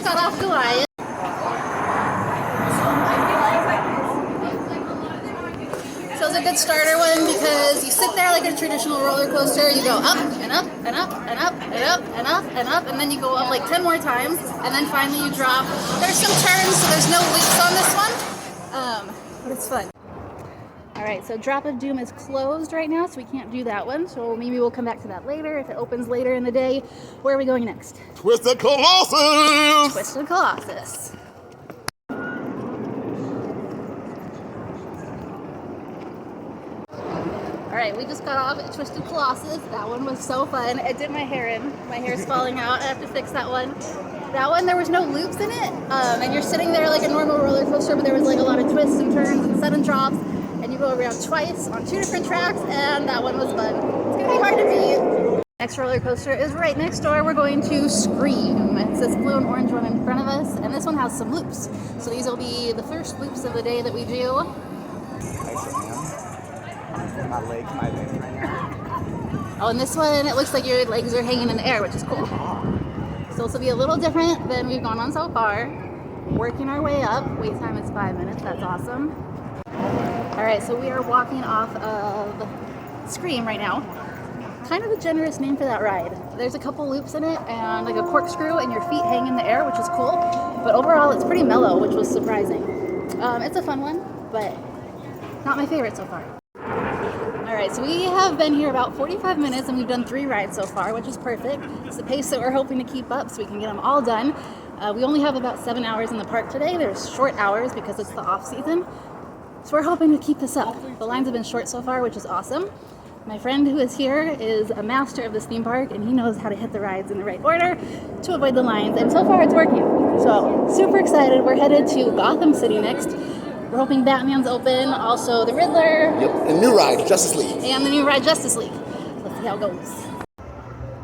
got off Goliath. So it's a good starter one because you sit there like a traditional roller coaster. You go up and up and up and up and up and up and up, and then you go up like 10 more times, and then finally you drop. There's some turns, so there's no loops on this one, but it's fun. All right, so Drop of Doom is closed right now, so we can't do that one. So maybe we'll come back to that later if it opens later in the day. Where are we going next? Twisted Colossus! Twisted Colossus. All right, we just got off at Twisted Colossus. That one was so fun. It did my hair in. My hair's falling out. I have to fix that one. That one, there was no loops in it, and you're sitting there like a normal roller coaster, but there was like a lot of twists and turns and sudden drops. And you go around twice on 2 different tracks, and that one was fun. It's gonna be hard to beat. Next roller coaster is right next door. We're going to Scream. It's this blue and orange one in front of us, and this one has some loops. So these will be the first loops of the day that we do. My legs right now. Oh, and this one, it looks like your legs are hanging in the air, which is cool. So this will be a little different than we've gone on so far. Working our way up. Wait time is 5 minutes. That's awesome. All right, so we are walking off of Scream right now. Kind of a generous name for that ride. There's a couple loops in it and like a corkscrew, and your feet hang in the air, which is cool. But overall, it's pretty mellow, which was surprising. It's a fun one, but not my favorite so far. All right, so we have been here about 45 minutes, and we've done 3 rides so far, which is perfect. It's the pace that we're hoping to keep up so we can get them all done. We only have about 7 hours in the park today. There's short hours because it's the off season. So we're hoping to keep this up. The lines have been short so far, which is awesome. My friend who is here is a master of this theme park, and he knows how to hit the rides in the right order to avoid the lines, and so far it's working. So super excited. We're headed to Gotham City next. We're hoping Batman's open, also the Riddler. Yep, and new ride, Justice League. And the new ride, Justice League. Let's see how it goes.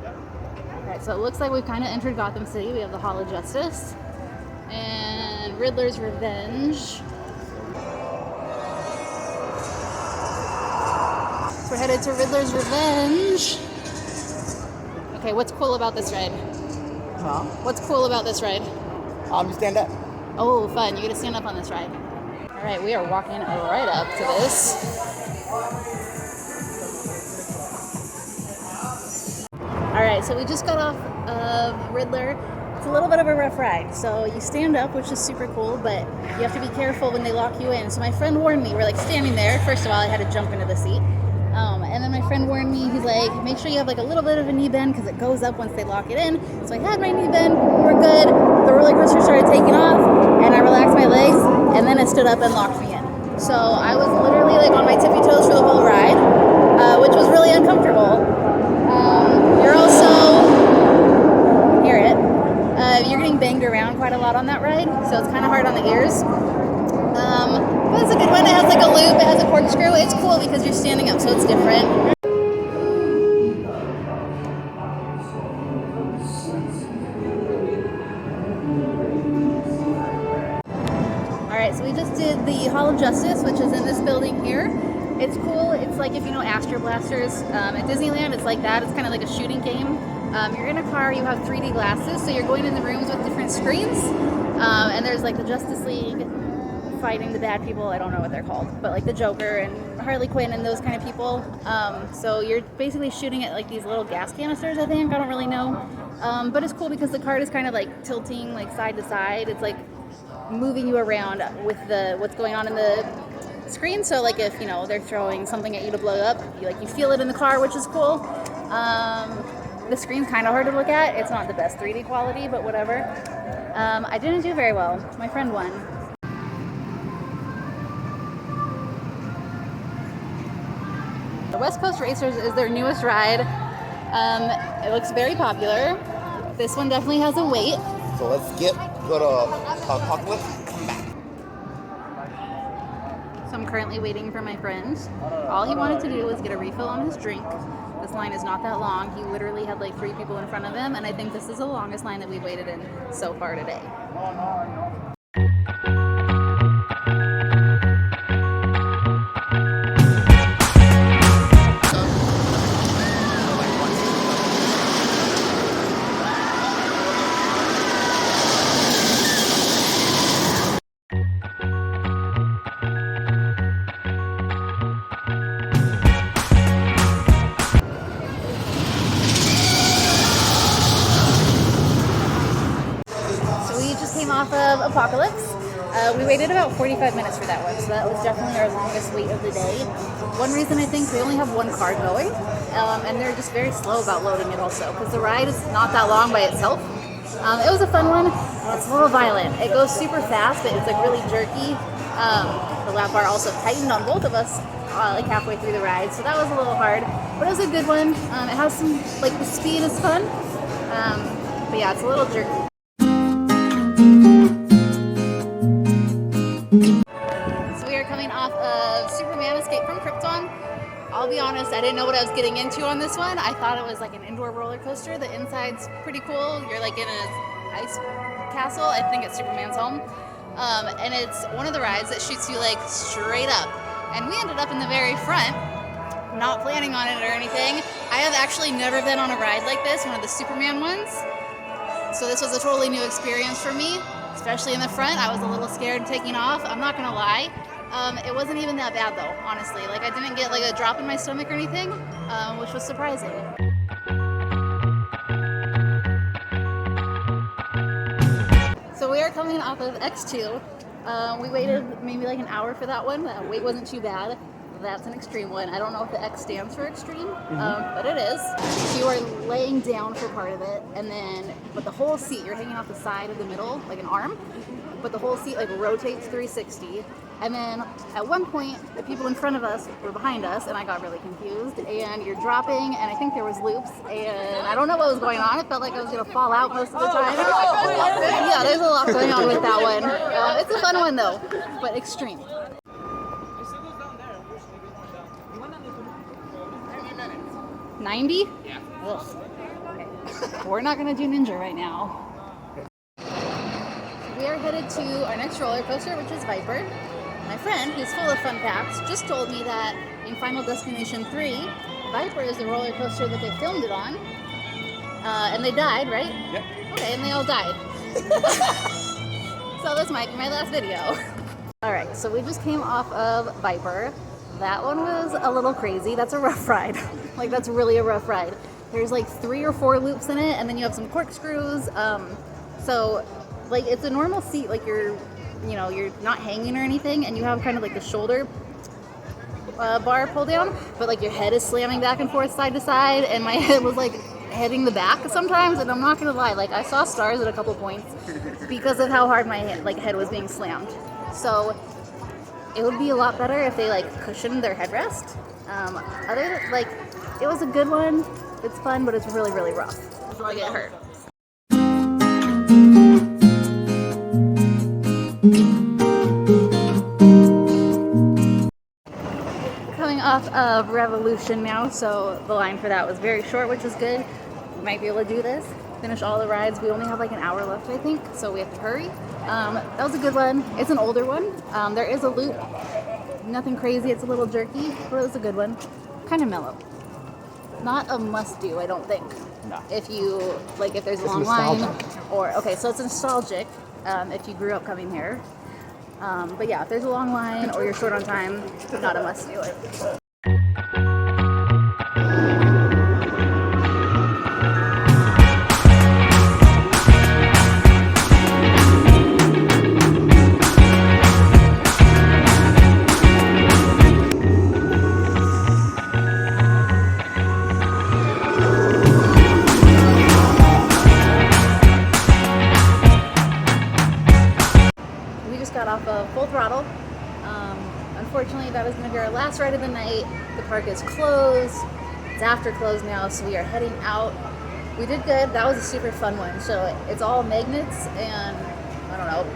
All right, so it looks like we've kind of entered Gotham City. We have the Hall of Justice and Riddler's Revenge. We're headed to Riddler's Revenge. Okay, what's cool about this ride? Huh? What's cool about this ride? You stand up. Oh, fun. You get to stand up on this ride. All right, we are walking right up to this. All right, so we just got off of Riddler. It's a little bit of a rough ride. So you stand up, which is super cool, but you have to be careful when they lock you in. So my friend warned me. We're like standing there. First of all, I had to jump into the seat. And then my friend warned me, he's like, make sure you have like a little bit of a knee bend because it goes up once they lock it in. So I had my knee bend, we were good. The roller coaster started taking off, and I relaxed my legs, and then it stood up and locked me in. So I was literally like on my tippy toes for the whole ride, which was really uncomfortable. You're also, hear it, you're getting banged around quite a lot on that ride, so it's kind of hard on the ears. But it's a good one. It has like a loop, it has a corkscrew. It's cool because you're standing up, so it's different. Alright, so we just did the Hall of Justice, which is in this building here. It's cool. It's like if you know Astro Blasters at Disneyland, it's like that. It's kind of like a shooting game. You're in a car, you have 3D glasses, so you're going in the rooms with different screens. And there's like the Justice League fighting the bad people, I don't know what they're called, but like the Joker and Harley Quinn and those kind of people. So you're basically shooting at like these little gas canisters, I think, I don't really know. But it's cool because the cart is kind of like tilting like side to side. It's like moving you around with what's going on in the screen. So like if, you know, they're throwing something at you to blow up, you feel it in the car, which is cool. The screen's kind of hard to look at. It's not the best 3D quality, but whatever. I didn't do very well. My friend won. The West Coast Racers is their newest ride. It looks very popular. This one definitely has a wait. So let's go to Apocalypse. So I'm currently waiting for my friend. All he wanted to do was get a refill on his drink. This line is not that long. He literally had like 3 people in front of him, and I think this is the longest line that we've waited in so far today. Apocalypse. We waited about 45 minutes for that one, so that was definitely our longest wait of the day. One reason I think we only have one car going, and they're just very slow about loading it also, because the ride is not that long by itself. It was a fun one. It's a little violent. It goes super fast, but it's like really jerky. The lap bar also tightened on both of us like halfway through the ride, so that was a little hard, but it was a good one. It has some, like, the speed is fun, but yeah, it's a little jerky. So we are coming off of Superman Escape from Krypton. I'll be honest, I didn't know what I was getting into on this one. I thought it was like an indoor roller coaster. The inside's pretty cool. You're like in an ice castle. I think it's Superman's home. And it's one of the rides that shoots you like straight up. And we ended up in the very front, not planning on it or anything. I have actually never been on a ride like this, one of the Superman ones. So this was a totally new experience for me, especially in the front. I was a little scared taking off, I'm not gonna lie. It wasn't even that bad though, honestly. Like, I didn't get like a drop in my stomach or anything, which was surprising. So we are coming off of X2. We waited maybe like an hour for that one. The wait wasn't too bad. That's an extreme one. I don't know if the X stands for extreme, but it is. You are laying down for part of it, and then, but the whole seat, you're hanging off the side of the middle, like an arm, but the whole seat like rotates 360. And then at one point, the people in front of us were behind us, and I got really confused, and you're dropping, and I think there was loops, and I don't know what was going on. It felt like I was gonna fall out most of the time. Yeah, there's a lot going on with that one. It's a fun one though, but extreme. 90? Yeah. Ugh. Okay. We're not gonna do Ninja right now. We are headed to our next roller coaster, which is Viper. My friend, who's full of fun facts, just told me that in Final Destination 3, Viper is the roller coaster that they filmed it on. And they died, right? Yep. Okay, and they all died. So this might be my last video. Alright, so we just came off of Viper. That one was a little crazy. That's a rough ride. Like, that's really a rough ride. There's like 3 or 4 loops in it, and then you have some corkscrews. So, like, it's a normal seat. Like, you're not hanging or anything, and you have kind of like the shoulder bar pull down, but like your head is slamming back and forth side to side, and my head was like heading the back sometimes, and I'm not gonna lie, like, I saw stars at a couple points because of how hard my head was being slammed. So it would be a lot better if they like cushioned their headrest. Like, it was a good one. It's fun, but it's really, really rough. Like, it hurt. Coming off of Revolution now, so the line for that was very short, which is good. We might be able to do this, finish all the rides. We only have like an hour left, I think, so we have to hurry. That was a good one. It's an older one. There is a loop. Nothing crazy. It's a little jerky, but it was a good one. Kind of mellow. Not a must-do, I don't think. No. If you, like, if there's a long line, or, okay, so it's nostalgic if you grew up coming here. But yeah, if there's a long line or you're short on time, not a must-do it. Got off of Full Throttle. Unfortunately, that is going to be our last ride of the night. The park is closed. It's after close now, so we are heading out. We did good. That was a super fun one. So it's all magnets, and I don't know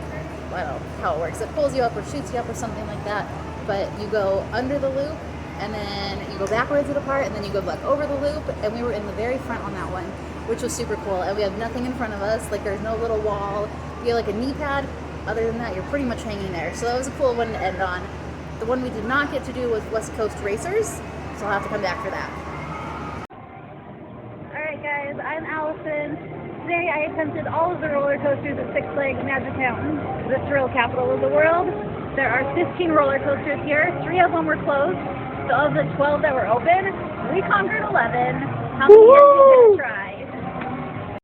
how it works. It pulls you up or shoots you up or something like that. But you go under the loop, and then you go backwards at a part, and then you go back over the loop. And we were in the very front on that one, which was super cool. And we have nothing in front of us. Like, there's no little wall. You have like a knee pad. Other than that, you're pretty much hanging there. So that was a cool one to end on. The one we did not get to do was West Coast Racers, so I'll have to come back for that. Alright guys, I'm Allison. Today I attempted all of the roller coasters at Six Flags Magic Mountain, the thrill capital of the world. There are 15 roller coasters here. 3 of them were closed. So of the 12 that were open, we conquered 11. How many are you going to try?